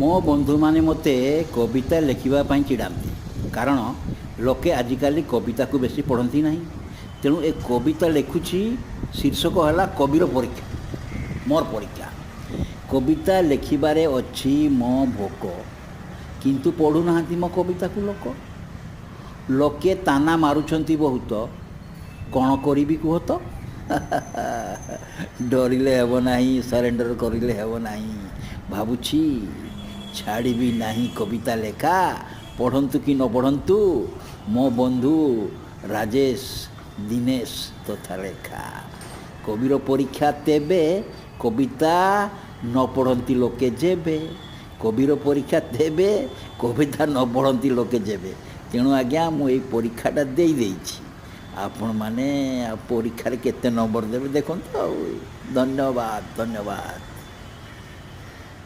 ମୋ ବନ୍ଧୁମାନେ ମୋତେ କବିତା ଲେଖିବା ପାଇଁ ଚିଡ଼ାନ୍ତି, କାରଣ ଲୋକେ ଆଜିକାଲି କବିତାକୁ ବେଶୀ ପଢ଼ନ୍ତି ନାହିଁ। ତେଣୁ ଏ କବିତା ଲେଖୁଛି, ଶୀର୍ଷକ ହେଲା କବିର ପରୀକ୍ଷା, ମୋର ପରୀକ୍ଷା। କବିତା ଲେଖିବାରେ ଅଛି ମୋ ଭୋକ, କିନ୍ତୁ ପଢ଼ୁନାହାନ୍ତି ମୋ କବିତାକୁ ଲୋକ। ଲୋକେ ତାନା ମାରୁଛନ୍ତି ବହୁତ, କ'ଣ କରିବି କୁହ ତ? ଡରିଲେ ହେବ ନାହିଁ, ସରେଣ୍ଡର କରିଲେ ହେବ ନାହିଁ। ଭାବୁଛି ଛାଡ଼ିବି ନାହିଁ କବିତା ଲେଖା, ପଢ଼ନ୍ତୁ କି ନ ପଢ଼ନ୍ତୁ ମୋ ବନ୍ଧୁ ରାଜେଶ, ଦିନେଶ ତଥା ଲେଖା। କବିର ପରୀକ୍ଷା ତେବେ, କବିତା ନ ପଢ଼ନ୍ତି ଲୋକେ ଯେବେ। କବିର ପରୀକ୍ଷା ଦେବେ, କବିତା ନ ପଢ଼ନ୍ତି ଲୋକେ ଯେବେ। ତେଣୁ ଆଜ୍ଞା ମୁଁ ଏଇ ପରୀକ୍ଷାଟା ଦେଇଛି। ଆପଣମାନେ ପରୀକ୍ଷାରେ କେତେ ନମ୍ବର ଦେବେ ଦେଖନ୍ତୁ। ଆଉ ଧନ୍ୟବାଦ।